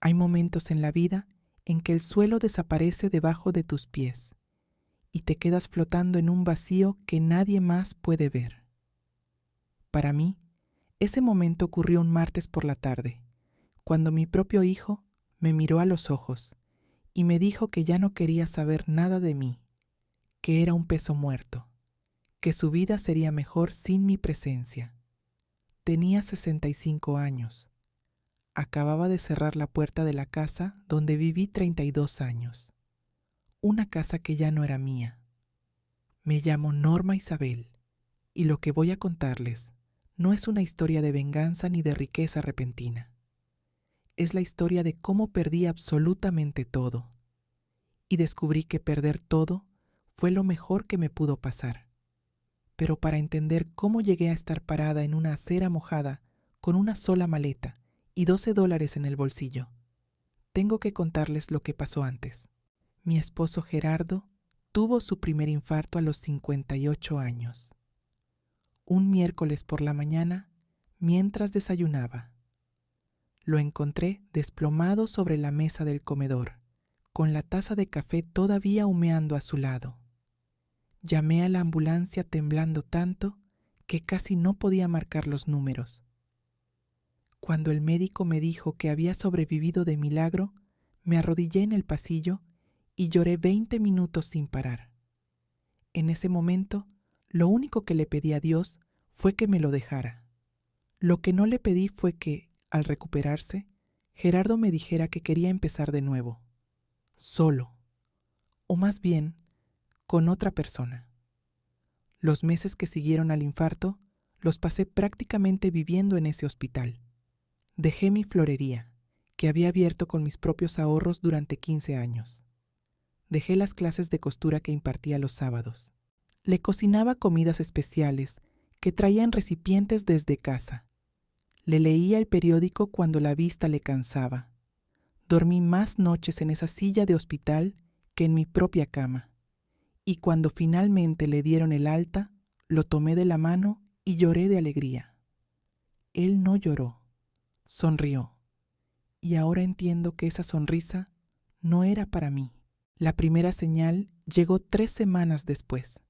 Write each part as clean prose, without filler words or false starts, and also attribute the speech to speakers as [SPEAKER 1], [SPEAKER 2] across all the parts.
[SPEAKER 1] Hay momentos en la vida en que el suelo desaparece debajo de tus pies y te quedas flotando en un vacío que nadie más puede ver. Para mí, ese momento ocurrió un martes por la tarde, cuando mi propio hijo me miró a los ojos y me dijo que ya no quería saber nada de mí, que era un peso muerto, que su vida sería mejor sin mi presencia. Tenía 65 años. Acababa de cerrar la puerta de la casa donde viví 32 años. Una casa que ya no era mía. Me llamo Norma Isabel, y lo que voy a contarles no es una historia de venganza ni de riqueza repentina. Es la historia de cómo perdí absolutamente todo, y descubrí que perder todo fue lo mejor que me pudo pasar. Pero para entender cómo llegué a estar parada en una acera mojada con una sola maleta y $12 en el bolsillo, tengo que contarles lo que pasó antes. Mi esposo Gerardo tuvo su primer infarto a los 58 años. Un miércoles por la mañana, mientras desayunaba, lo encontré desplomado sobre la mesa del comedor, con la taza de café todavía humeando a su lado. Llamé a la ambulancia temblando tanto que casi no podía marcar los números. Cuando el médico me dijo que había sobrevivido de milagro, me arrodillé en el pasillo y lloré 20 minutos sin parar. En ese momento, lo único que le pedí a Dios fue que me lo dejara. Lo que no le pedí fue que, al recuperarse, Gerardo me dijera que quería empezar de nuevo, solo, o más bien, con otra persona. Los meses que siguieron al infarto los pasé prácticamente viviendo en ese hospital. Dejé mi florería, que había abierto con mis propios ahorros durante 15 años. Dejé las clases de costura que impartía los sábados. Le cocinaba comidas especiales que traía en recipientes desde casa. Le leía el periódico cuando la vista le cansaba. Dormí más noches en esa silla de hospital que en mi propia cama. Y cuando finalmente le dieron el alta, lo tomé de la mano y lloré de alegría. Él no lloró, sonrió. Y ahora entiendo que esa sonrisa no era para mí. La primera señal llegó 3 semanas después.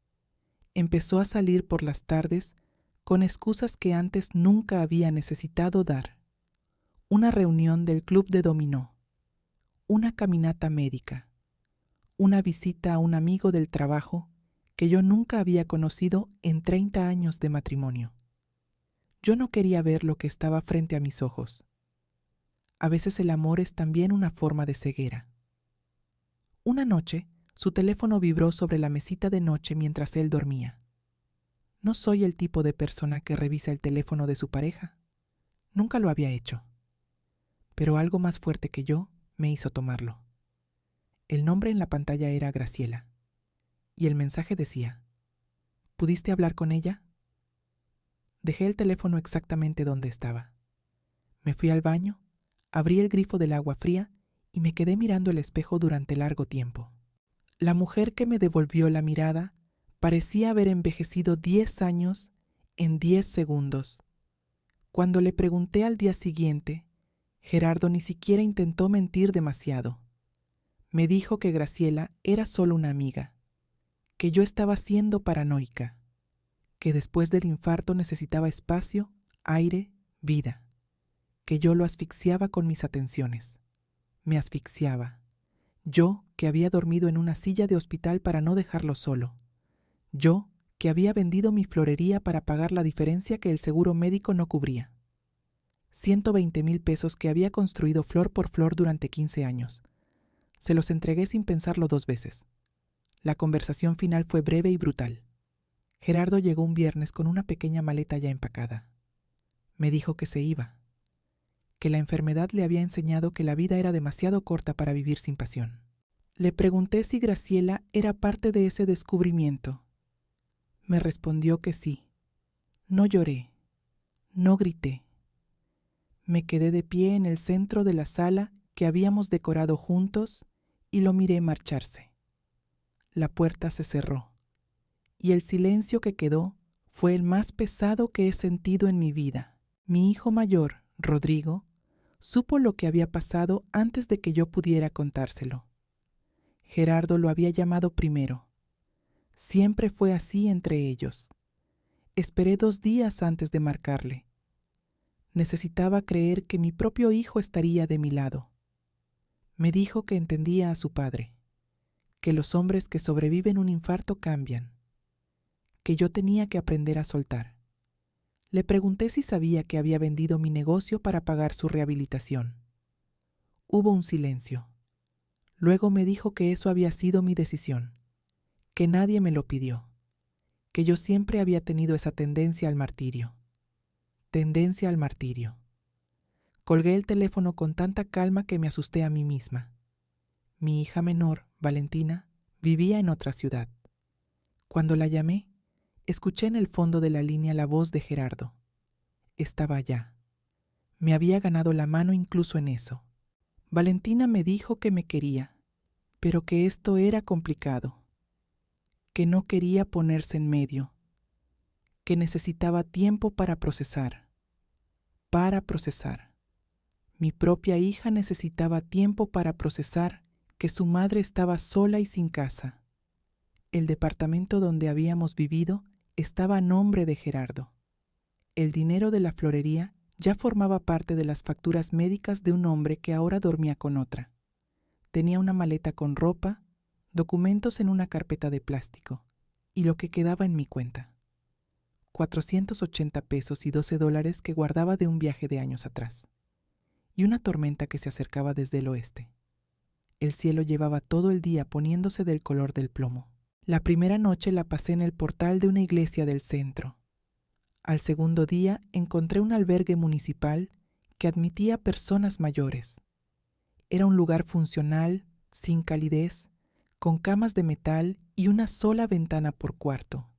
[SPEAKER 1] Empezó a salir por las tardes con excusas que antes nunca había necesitado dar. Una reunión del club de dominó, una caminata médica, una visita a un amigo del trabajo que yo nunca había conocido en 30 años de matrimonio. Yo no quería ver lo que estaba frente a mis ojos. A veces el amor es también una forma de ceguera. Una noche, su teléfono vibró sobre la mesita de noche mientras él dormía. No soy el tipo de persona que revisa el teléfono de su pareja. Nunca lo había hecho. Pero algo más fuerte que yo me hizo tomarlo. El nombre en la pantalla era Graciela. Y el mensaje decía: ¿pudiste hablar con ella? Dejé el teléfono exactamente donde estaba. Me fui al baño, abrí el grifo del agua fría y me quedé mirando el espejo durante largo tiempo. La mujer que me devolvió la mirada parecía haber envejecido 10 años en 10 segundos. Cuando le pregunté al día siguiente, Gerardo ni siquiera intentó mentir demasiado. Me dijo que Graciela era solo una amiga, que yo estaba siendo paranoica, que después del infarto necesitaba espacio, aire, vida, que yo lo asfixiaba con mis atenciones. Me asfixiaba. Yo, que había dormido en una silla de hospital para no dejarlo solo. Yo, que había vendido mi florería para pagar la diferencia que el seguro médico no cubría. 120,000 pesos que había construido flor por flor durante 15 años. Se los entregué sin pensarlo 2 veces. La conversación final fue breve y brutal. Gerardo llegó un viernes con una pequeña maleta ya empacada. Me dijo que se iba, que la enfermedad le había enseñado que la vida era demasiado corta para vivir sin pasión. Le pregunté si Graciela era parte de ese descubrimiento. Me respondió que sí. No lloré, no grité. Me quedé de pie en el centro de la sala que habíamos decorado juntos y lo miré marcharse. La puerta se cerró, y el silencio que quedó fue el más pesado que he sentido en mi vida. Mi hijo mayor, Rodrigo, supo lo que había pasado antes de que yo pudiera contárselo. Gerardo lo había llamado primero. Siempre fue así entre ellos. Esperé 2 días antes de marcarle. Necesitaba creer que mi propio hijo estaría de mi lado. Me dijo que entendía a su padre, que los hombres que sobreviven un infarto cambian, que yo tenía que aprender a soltar. Le pregunté si sabía que había vendido mi negocio para pagar su rehabilitación. Hubo un silencio. Luego me dijo que eso había sido mi decisión, que nadie me lo pidió, que yo siempre había tenido esa tendencia al martirio. Tendencia al martirio. Colgué el teléfono con tanta calma que me asusté a mí misma. Mi hija menor, Valentina, vivía en otra ciudad. Cuando la llamé, escuché en el fondo de la línea la voz de Gerardo. Estaba allá. Me había ganado la mano incluso en eso. Valentina me dijo que me quería, pero que esto era complicado, que no quería ponerse en medio, que necesitaba tiempo para procesar. Mi propia hija necesitaba tiempo para procesar que su madre estaba sola y sin casa. El departamento donde habíamos vivido estaba a nombre de Gerardo. El dinero de la florería ya formaba parte de las facturas médicas de un hombre que ahora dormía con otra. Tenía una maleta con ropa, documentos en una carpeta de plástico y lo que quedaba en mi cuenta. 480 pesos y $12 que guardaba de un viaje de años atrás. Y una tormenta que se acercaba desde el oeste. El cielo llevaba todo el día poniéndose del color del plomo. La primera noche la pasé en el portal de una iglesia del centro. Al segundo día encontré un albergue municipal que admitía personas mayores. Era un lugar funcional, sin calidez, con camas de metal y una sola ventana por cuarto.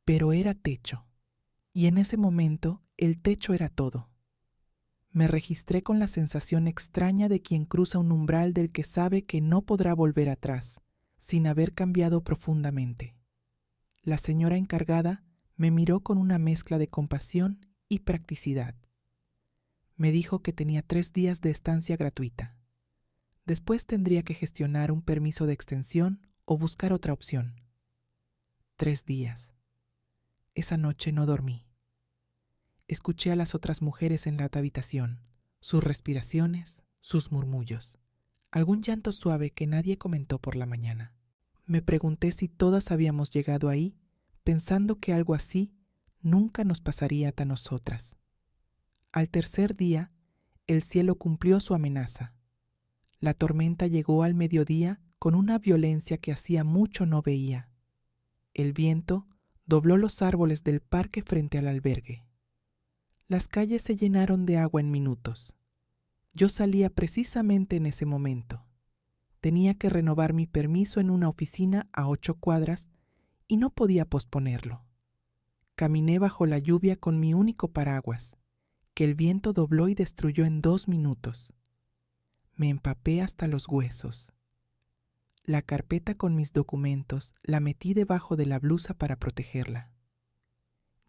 [SPEAKER 1] Pero era techo. Y en ese momento el techo era todo. Me registré con la sensación extraña de quien cruza un umbral del que sabe que no podrá volver atrás, sin haber cambiado profundamente. La señora encargada me miró con una mezcla de compasión y practicidad. Me dijo que tenía 3 días de estancia gratuita. Después tendría que gestionar un permiso de extensión o buscar otra opción. 3 días. Esa noche no dormí. Escuché a las otras mujeres en la habitación, sus respiraciones, sus murmullos, algún llanto suave que nadie comentó por la mañana. Me pregunté si todas habíamos llegado ahí, pensando que algo así nunca nos pasaría a nosotras. Al tercer día, el cielo cumplió su amenaza. La tormenta llegó al mediodía con una violencia que hacía mucho no veía. El viento dobló los árboles del parque frente al albergue. Las calles se llenaron de agua en minutos. Yo salía precisamente en ese momento. Tenía que renovar mi permiso en una oficina a 8 cuadras y no podía posponerlo. Caminé bajo la lluvia con mi único paraguas, que el viento dobló y destruyó en 2 minutos. Me empapé hasta los huesos. La carpeta con mis documentos la metí debajo de la blusa para protegerla.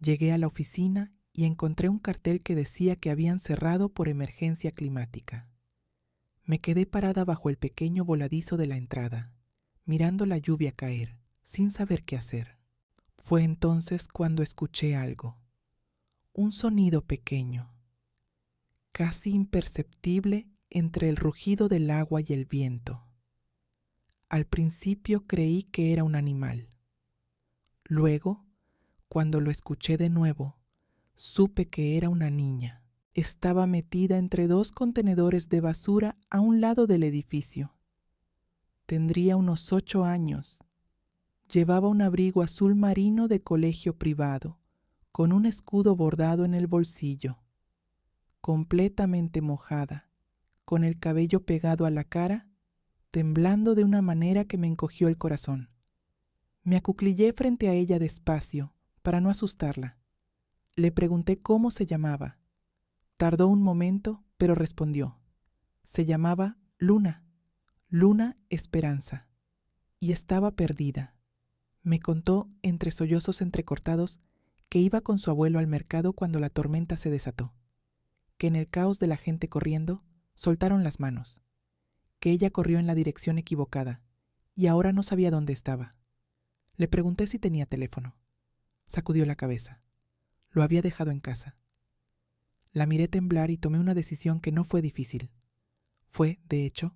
[SPEAKER 1] Llegué a la oficina y encontré un cartel que decía que habían cerrado por emergencia climática. Me quedé parada bajo el pequeño voladizo de la entrada, mirando la lluvia caer, sin saber qué hacer. Fue entonces cuando escuché algo, un sonido pequeño, casi imperceptible entre el rugido del agua y el viento. Al principio creí que era un animal. Luego, cuando lo escuché de nuevo, supe que era una niña. Estaba metida entre 2 contenedores de basura a un lado del edificio. Tendría unos 8 años. Llevaba un abrigo azul marino de colegio privado, con un escudo bordado en el bolsillo. Completamente mojada, con el cabello pegado a la cara, temblando de una manera que me encogió el corazón. Me acuclillé frente a ella despacio, para no asustarla. Le pregunté cómo se llamaba. Tardó un momento, pero respondió. Se llamaba Luna, Luna Esperanza, y estaba perdida. Me contó, entre sollozos entrecortados, que iba con su abuelo al mercado cuando la tormenta se desató, que en el caos de la gente corriendo, soltaron las manos, que ella corrió en la dirección equivocada y ahora no sabía dónde estaba. Le pregunté si tenía teléfono. Sacudió la cabeza. Lo había dejado en casa. La miré temblar y tomé una decisión que no fue difícil. Fue, de hecho,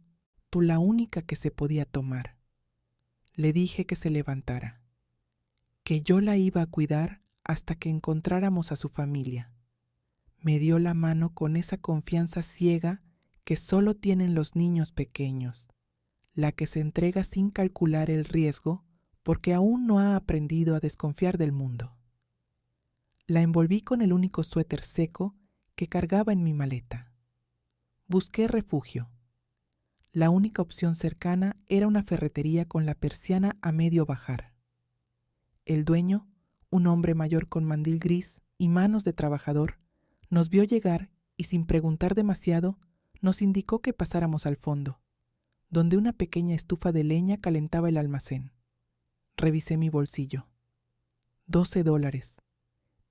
[SPEAKER 1] la única que se podía tomar. Le dije que se levantara, que yo la iba a cuidar hasta que encontráramos a su familia. Me dio la mano con esa confianza ciega que solo tienen los niños pequeños, la que se entrega sin calcular el riesgo porque aún no ha aprendido a desconfiar del mundo. La envolví con el único suéter seco que cargaba en mi maleta. Busqué refugio. La única opción cercana era una ferretería con la persiana a medio bajar. El dueño, un hombre mayor con mandil gris y manos de trabajador, nos vio llegar y sin preguntar demasiado, nos indicó que pasáramos al fondo, donde una pequeña estufa de leña calentaba el almacén. Revisé mi bolsillo. $12.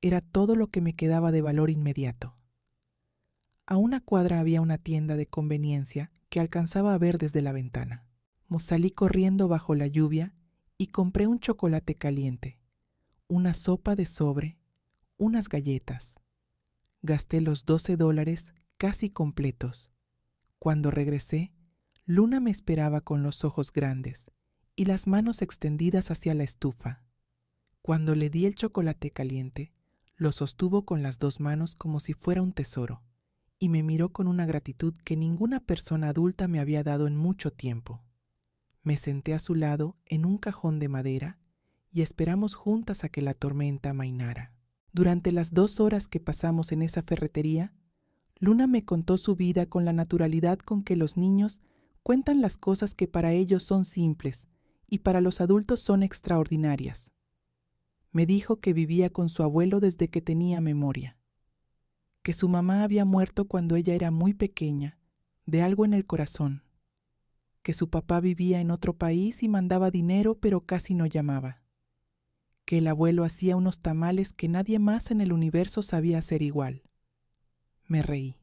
[SPEAKER 1] Era todo lo que me quedaba de valor inmediato. A una cuadra había una tienda de conveniencia que alcanzaba a ver desde la ventana. Salí corriendo bajo la lluvia y compré un chocolate caliente, una sopa de sobre, unas galletas. Gasté los $12 casi completos. Cuando regresé, Luna me esperaba con los ojos grandes y las manos extendidas hacia la estufa. Cuando le di el chocolate caliente, lo sostuvo con las 2 manos como si fuera un tesoro y me miró con una gratitud que ninguna persona adulta me había dado en mucho tiempo. Me senté a su lado en un cajón de madera y esperamos juntas a que la tormenta amainara. Durante las 2 horas que pasamos en esa ferretería, Luna me contó su vida con la naturalidad con que los niños cuentan las cosas que para ellos son simples y para los adultos son extraordinarias. Me dijo que vivía con su abuelo desde que tenía memoria, que su mamá había muerto cuando ella era muy pequeña, de algo en el corazón, que su papá vivía en otro país y mandaba dinero pero casi no llamaba, que el abuelo hacía unos tamales que nadie más en el universo sabía hacer igual. Me reí.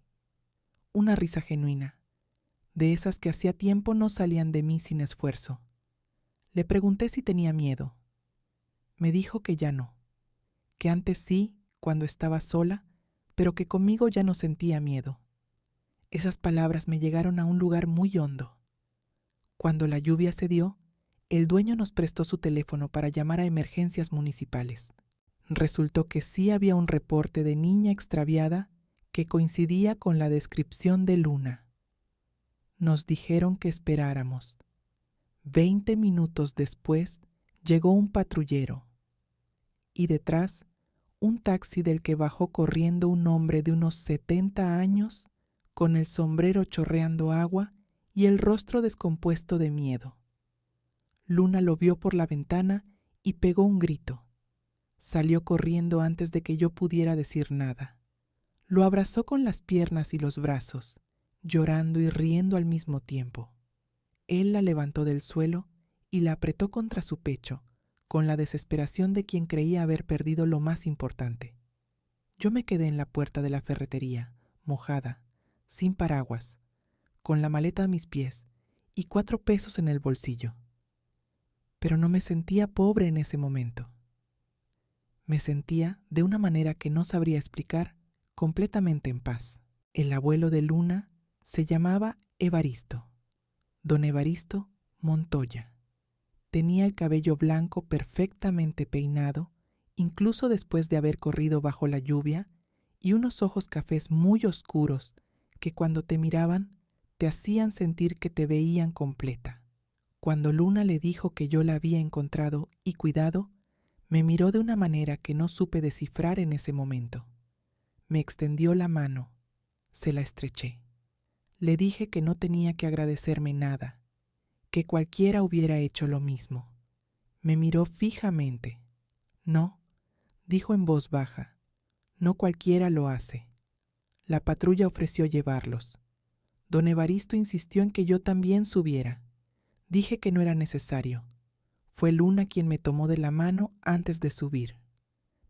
[SPEAKER 1] Una risa genuina, de esas que hacía tiempo no salían de mí sin esfuerzo. Le pregunté si tenía miedo. Me dijo que ya no, que antes sí, cuando estaba sola, pero que conmigo ya no sentía miedo. Esas palabras me llegaron a un lugar muy hondo. Cuando la lluvia cedió, el dueño nos prestó su teléfono para llamar a emergencias municipales. Resultó que sí había un reporte de niña extraviada que coincidía con la descripción de Luna. Nos dijeron que esperáramos. 20 minutos después llegó un patrullero y detrás un taxi del que bajó corriendo un hombre de unos 70 años con el sombrero chorreando agua y el rostro descompuesto de miedo. Luna lo vio por la ventana y pegó un grito. Salió corriendo antes de que yo pudiera decir nada. Lo abrazó con las piernas y los brazos, llorando y riendo al mismo tiempo. Él la levantó del suelo y la apretó contra su pecho, con la desesperación de quien creía haber perdido lo más importante. Yo me quedé en la puerta de la ferretería, mojada, sin paraguas, con la maleta a mis pies y 4 pesos en el bolsillo. Pero no me sentía pobre en ese momento. Me sentía, de una manera que no sabría explicar, completamente en paz. El abuelo de Luna se llamaba Evaristo, don Evaristo Montoya. Tenía el cabello blanco perfectamente peinado, incluso después de haber corrido bajo la lluvia, y unos ojos cafés muy oscuros que cuando te miraban te hacían sentir que te veían completa. Cuando Luna le dijo que yo la había encontrado y cuidado, me miró de una manera que no supe descifrar en ese momento. Me extendió la mano, se la estreché. Le dije que no tenía que agradecerme nada, que cualquiera hubiera hecho lo mismo. Me miró fijamente. No, dijo en voz baja, no cualquiera lo hace. La patrulla ofreció llevarlos. Don Evaristo insistió en que yo también subiera. Dije que no era necesario. Fue Luna quien me tomó de la mano antes de subir.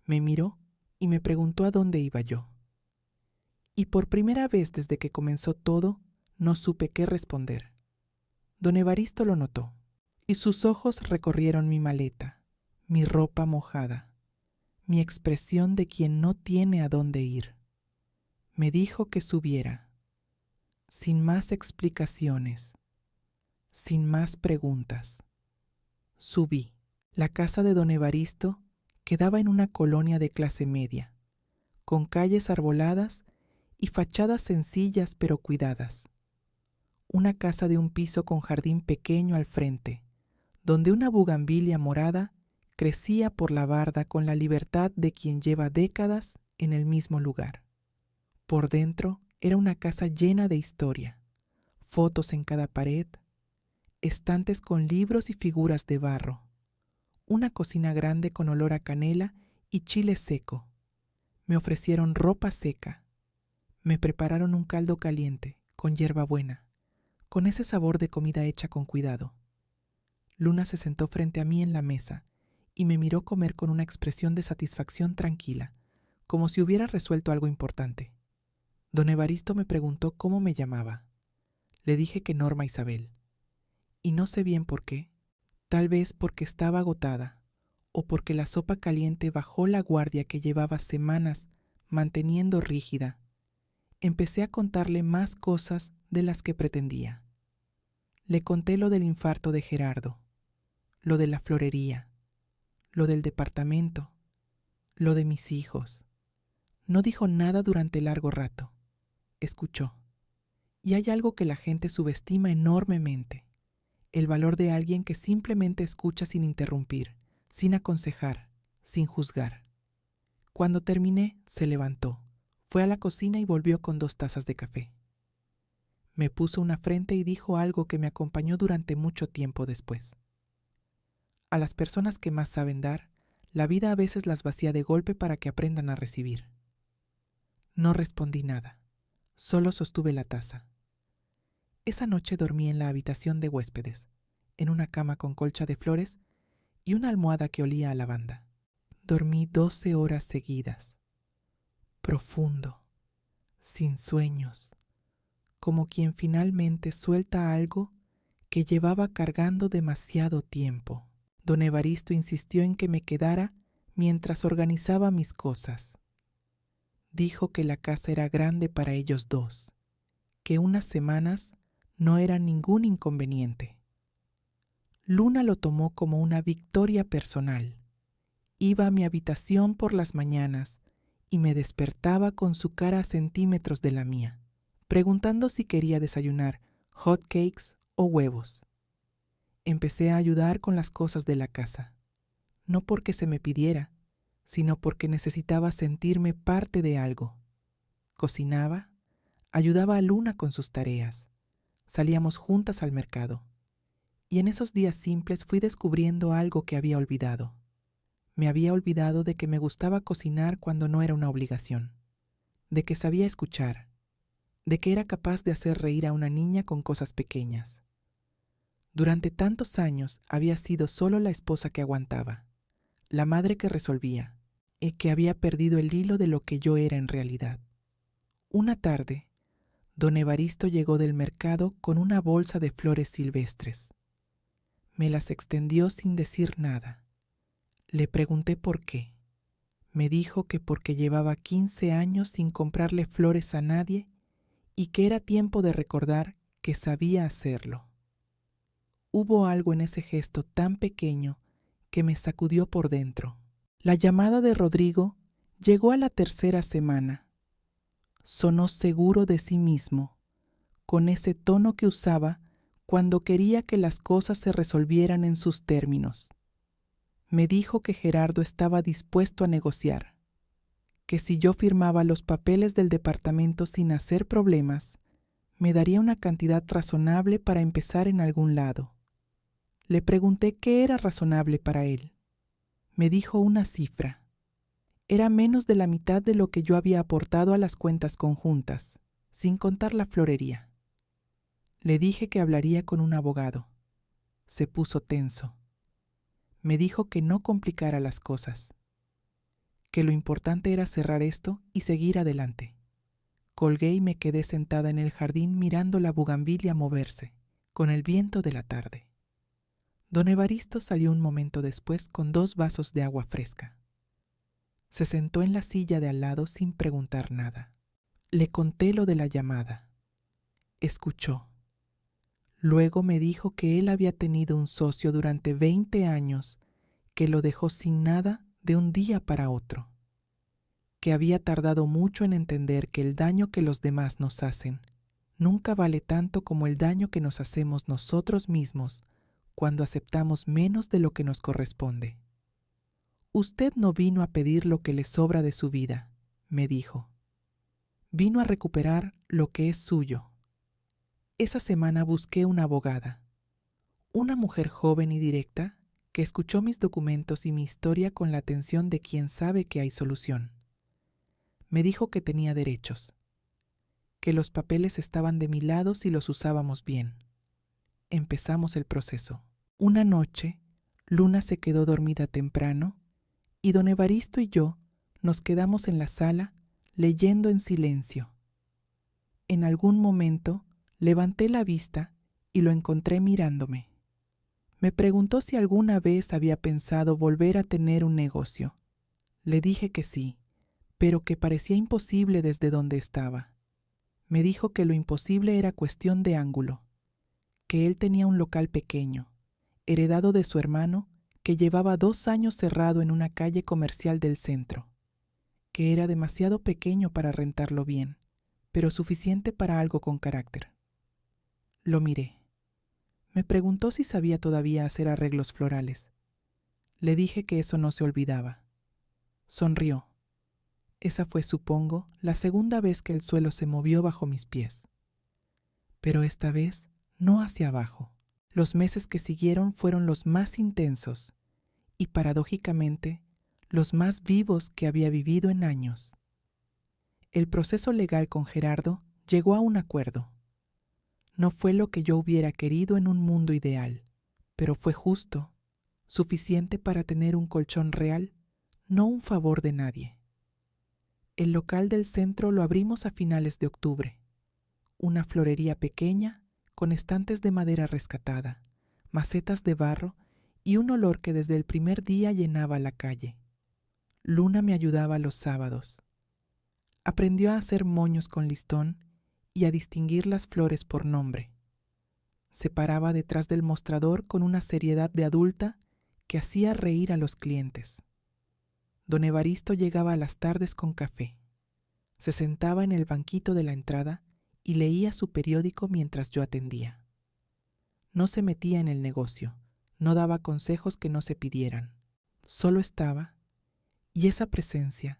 [SPEAKER 1] Me miró y me preguntó a dónde iba yo. Y por primera vez desde que comenzó todo, No supe qué responder. Don Evaristo lo notó, y sus ojos recorrieron mi maleta, mi ropa mojada, mi expresión de quien no tiene a dónde ir. Me dijo que subiera, sin más explicaciones, sin más preguntas. Subí. La casa de don Evaristo quedaba en una colonia de clase media, con calles arboladas y fachadas sencillas pero cuidadas. Una casa de un piso con jardín pequeño al frente, donde una bugambilia morada crecía por la barda con la libertad de quien lleva décadas en el mismo lugar. Por dentro era una casa llena de historia, fotos en cada pared, estantes con libros y figuras de barro, una cocina grande con olor a canela y chile seco. Me ofrecieron ropa seca. Me prepararon un caldo caliente, con hierbabuena, con ese sabor de comida hecha con cuidado. Luna se sentó frente a mí en la mesa y me miró comer con una expresión de satisfacción tranquila, como si hubiera resuelto algo importante. Don Evaristo me preguntó cómo me llamaba. Le dije que Norma Isabel. Y no sé bien por qué. Tal vez porque estaba agotada, o porque la sopa caliente bajó la guardia que llevaba semanas manteniendo rígida. Empecé a contarle más cosas de las que pretendía. Le conté lo del infarto de Gerardo, lo de la florería, lo del departamento, lo de mis hijos. No dijo nada durante largo rato. Escuchó. Y hay algo que la gente subestima enormemente: el valor de alguien que simplemente escucha sin interrumpir, sin aconsejar, sin juzgar. Cuando terminé, se levantó, fue a la cocina y volvió con 2 tazas de café. Me puso una frente y dijo algo que me acompañó durante mucho tiempo después. A las personas que más saben dar, la vida a veces las vacía de golpe para que aprendan a recibir. No respondí nada, solo sostuve la taza. Esa noche dormí en la habitación de huéspedes, en una cama con colcha de flores y una almohada que olía a lavanda. Dormí 12 horas seguidas, profundo, sin sueños, como quien finalmente suelta algo que llevaba cargando demasiado tiempo. Don Evaristo insistió en que me quedara mientras organizaba mis cosas. Dijo que la casa era grande para ellos dos, que unas semanas no era ningún inconveniente. Luna lo tomó como una victoria personal. Iba a mi habitación por las mañanas y me despertaba con su cara a centímetros de la mía, preguntando si quería desayunar hot cakes o huevos. Empecé a ayudar con las cosas de la casa, no porque se me pidiera, sino porque necesitaba sentirme parte de algo. Cocinaba, ayudaba a Luna con sus tareas. Salíamos juntas al mercado, y en esos días simples fui descubriendo algo que había olvidado. Me había olvidado de que me gustaba cocinar cuando no era una obligación, de que sabía escuchar, de que era capaz de hacer reír a una niña con cosas pequeñas. Durante tantos años había sido solo la esposa que aguantaba, la madre que resolvía, y que había perdido el hilo de lo que yo era en realidad. Una tarde, don Evaristo llegó del mercado con una bolsa de flores silvestres. Me las extendió sin decir nada. Le pregunté por qué. Me dijo que porque llevaba 15 años sin comprarle flores a nadie y que era tiempo de recordar que sabía hacerlo. Hubo algo en ese gesto tan pequeño que me sacudió por dentro. La llamada de Rodrigo llegó a la 3ª semana. Sonó seguro de sí mismo, con ese tono que usaba cuando quería que las cosas se resolvieran en sus términos. Me dijo que Gerardo estaba dispuesto a negociar, que si yo firmaba los papeles del departamento sin hacer problemas, me daría una cantidad razonable para empezar en algún lado. Le pregunté qué era razonable para él. Me dijo una cifra. Era menos de la mitad de lo que yo había aportado a las cuentas conjuntas, sin contar la florería. Le dije que hablaría con un abogado. Se puso tenso. Me dijo que no complicara las cosas, que lo importante era cerrar esto y seguir adelante. Colgué y me quedé sentada en el jardín mirando la bugambilia moverse, con el viento de la tarde. Don Evaristo salió un momento después con 2 vasos de agua fresca. Se sentó en la silla de al lado sin preguntar nada. Le conté lo de la llamada. Escuchó. Luego me dijo que él había tenido un socio durante 20 años que lo dejó sin nada de un día para otro, que había tardado mucho en entender que el daño que los demás nos hacen nunca vale tanto como el daño que nos hacemos nosotros mismos cuando aceptamos menos de lo que nos corresponde. Usted no vino a pedir lo que le sobra de su vida, me dijo. Vino a recuperar lo que es suyo. Esa semana busqué una abogada, una mujer joven y directa que escuchó mis documentos y mi historia con la atención de quien sabe que hay solución. Me dijo que tenía derechos, que los papeles estaban de mi lado si los usábamos bien. Empezamos el proceso. Una noche, Luna se quedó dormida temprano y don Evaristo y yo nos quedamos en la sala leyendo en silencio. En algún momento levanté la vista y lo encontré mirándome. Me preguntó si alguna vez había pensado volver a tener un negocio. Le dije que sí, pero que parecía imposible desde donde estaba. Me dijo que lo imposible era cuestión de ángulo, que él tenía un local pequeño, heredado de su hermano, que llevaba 2 años cerrado en una calle comercial del centro, que era demasiado pequeño para rentarlo bien, pero suficiente para algo con carácter. Lo miré. Me preguntó si sabía todavía hacer arreglos florales. Le dije que eso no se olvidaba. Sonrió. Esa fue, supongo, la segunda vez que el suelo se movió bajo mis pies. Pero esta vez no hacia abajo. Los meses que siguieron fueron los más intensos y, paradójicamente, los más vivos que había vivido en años. El proceso legal con Gerardo llegó a un acuerdo. No fue lo que yo hubiera querido en un mundo ideal, pero fue justo, suficiente para tener un colchón real, no un favor de nadie. El local del centro lo abrimos a finales de octubre. Una florería pequeña, con estantes de madera rescatada, macetas de barro y un olor que desde el primer día llenaba la calle. Luna me ayudaba los sábados. Aprendió a hacer moños con listón y a distinguir las flores por nombre. Se paraba detrás del mostrador con una seriedad de adulta que hacía reír a los clientes. Don Evaristo llegaba a las tardes con café. Se sentaba en el banquito de la entrada y leía su periódico mientras yo atendía. No se metía en el negocio, no daba consejos que no se pidieran. Solo estaba, y esa presencia,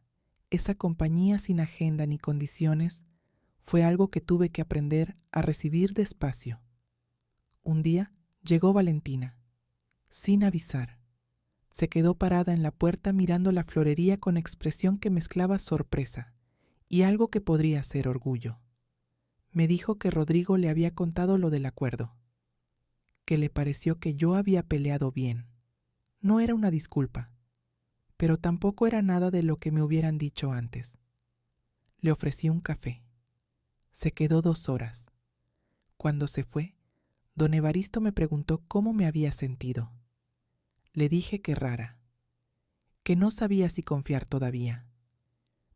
[SPEAKER 1] esa compañía sin agenda ni condiciones, fue algo que tuve que aprender a recibir despacio. Un día llegó Valentina, sin avisar. Se quedó parada en la puerta mirando la florería con expresión que mezclaba sorpresa y algo que podría ser orgullo. Me dijo que Rodrigo le había contado lo del acuerdo, que le pareció que yo había peleado bien. No era una disculpa, pero tampoco era nada de lo que me hubieran dicho antes. Le ofrecí un café. Se quedó 2 horas. Cuando se fue, don Evaristo me preguntó cómo me había sentido. Le dije que rara, que no sabía si confiar todavía.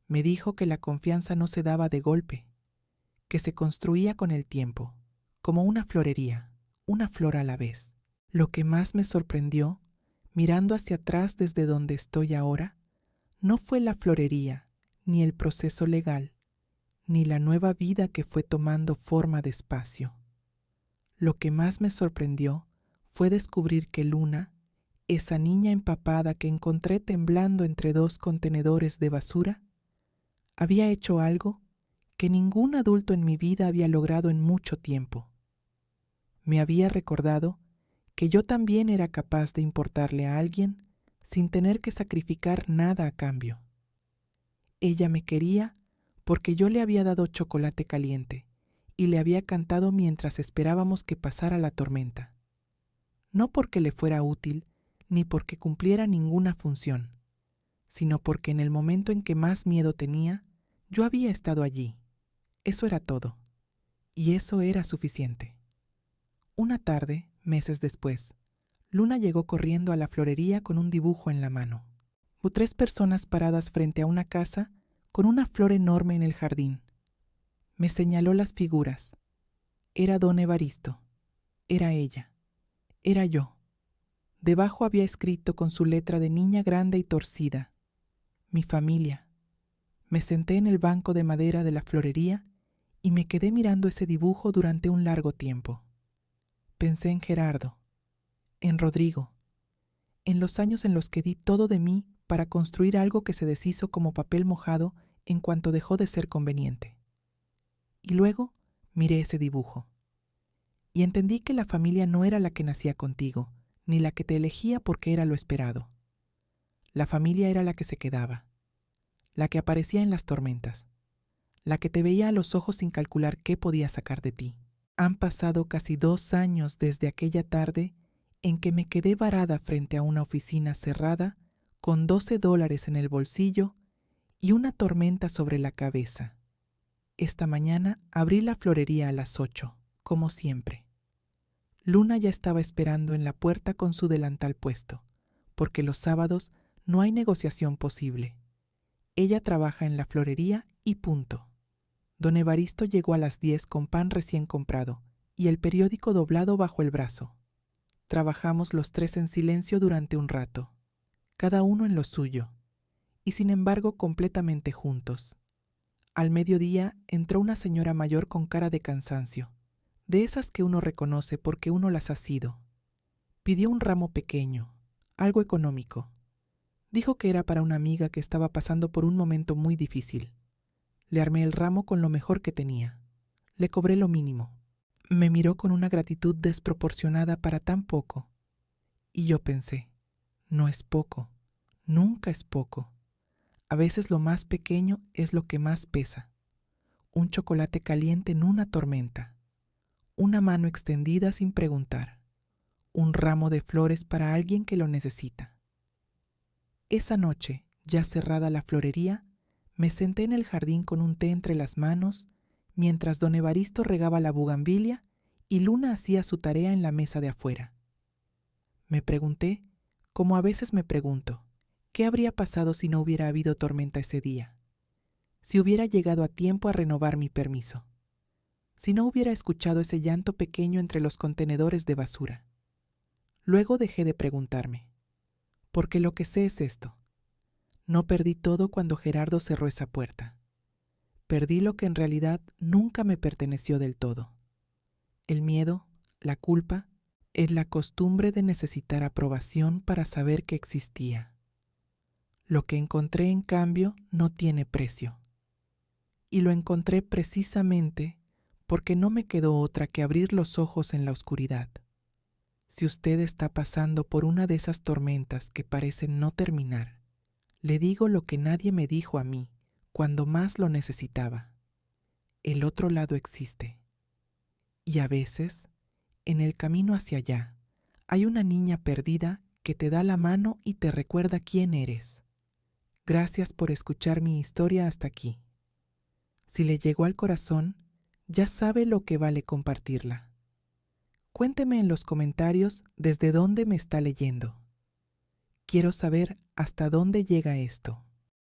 [SPEAKER 1] Me dijo que la confianza no se daba de golpe, que se construía con el tiempo, como una florería, una flor a la vez. Lo que más me sorprendió, mirando hacia atrás desde donde estoy ahora, no fue la florería, ni el proceso legal, ni la nueva vida que fue tomando forma despacio. Lo que más me sorprendió fue descubrir que Luna, esa niña empapada que encontré temblando entre 2 contenedores de basura, había hecho algo que ningún adulto en mi vida había logrado en mucho tiempo. Me había recordado que yo también era capaz de importarle a alguien sin tener que sacrificar nada a cambio. Ella me quería porque yo le había dado chocolate caliente y le había cantado mientras esperábamos que pasara la tormenta. No porque le fuera útil ni porque cumpliera ninguna función, sino porque en el momento en que más miedo tenía, yo había estado allí, Eso era todo, y eso era suficiente. Una tarde, meses después, Luna llegó corriendo a la florería con un dibujo en la mano. Hubo 3 personas paradas frente a una casa con una flor enorme en el jardín. Me señaló las figuras. Era don Evaristo. Era ella. Era yo. Debajo había escrito con su letra de niña grande y torcida: mi familia. Me senté en el banco de madera de la florería y me quedé mirando ese dibujo durante un largo tiempo. Pensé en Gerardo, en Rodrigo, en los años en los que di todo de mí para construir algo que se deshizo como papel mojado en cuanto dejó de ser conveniente. Y luego miré ese dibujo y entendí que la familia no era la que nacía contigo, ni la que te elegía porque era lo esperado. La familia era la que se quedaba, la que aparecía en las tormentas, la que te veía a los ojos sin calcular qué podía sacar de ti. Han pasado casi 2 años desde aquella tarde en que me quedé varada frente a una oficina cerrada con $12 en el bolsillo y una tormenta sobre la cabeza. Esta mañana abrí la florería a las 8, como siempre. Luna ya estaba esperando en la puerta con su delantal puesto, porque los sábados no hay negociación posible. Ella trabaja en la florería y punto. Don Evaristo llegó a las 10 con pan recién comprado y el periódico doblado bajo el brazo. Trabajamos los 3 en silencio durante un rato, cada uno en lo suyo, y sin embargo completamente juntos. Al mediodía entró una señora mayor con cara de cansancio, de esas que uno reconoce porque uno las ha sido. Pidió un ramo pequeño, algo económico. Dijo que era para una amiga que estaba pasando por un momento muy difícil. Le armé el ramo con lo mejor que tenía. Le cobré lo mínimo. Me miró con una gratitud desproporcionada para tan poco. Y yo pensé, no es poco, nunca es poco. A veces lo más pequeño es lo que más pesa. Un chocolate caliente en una tormenta. Una mano extendida sin preguntar. Un ramo de flores para alguien que lo necesita. Esa noche, ya cerrada la florería, me senté en el jardín con un té entre las manos, mientras don Evaristo regaba la bugambilia y Luna hacía su tarea en la mesa de afuera. Me pregunté, como a veces me pregunto, ¿qué habría pasado si no hubiera habido tormenta ese día? Si hubiera llegado a tiempo a renovar mi permiso. Si no hubiera escuchado ese llanto pequeño entre los contenedores de basura. Luego dejé de preguntarme, porque lo que sé es esto. No perdí todo cuando Gerardo cerró esa puerta. Perdí lo que en realidad nunca me perteneció del todo. El miedo, la culpa, es la costumbre de necesitar aprobación para saber que existía. Lo que encontré, en cambio, no tiene precio. Y lo encontré precisamente porque no me quedó otra que abrir los ojos en la oscuridad. Si usted está pasando por una de esas tormentas que parecen no terminar, le digo lo que nadie me dijo a mí cuando más lo necesitaba. El otro lado existe. Y a veces, en el camino hacia allá, hay una niña perdida que te da la mano y te recuerda quién eres. Gracias por escuchar mi historia hasta aquí. Si le llegó al corazón, ya sabe lo que vale compartirla. Cuénteme en los comentarios desde dónde me está leyendo. Quiero saber hasta dónde llega esto.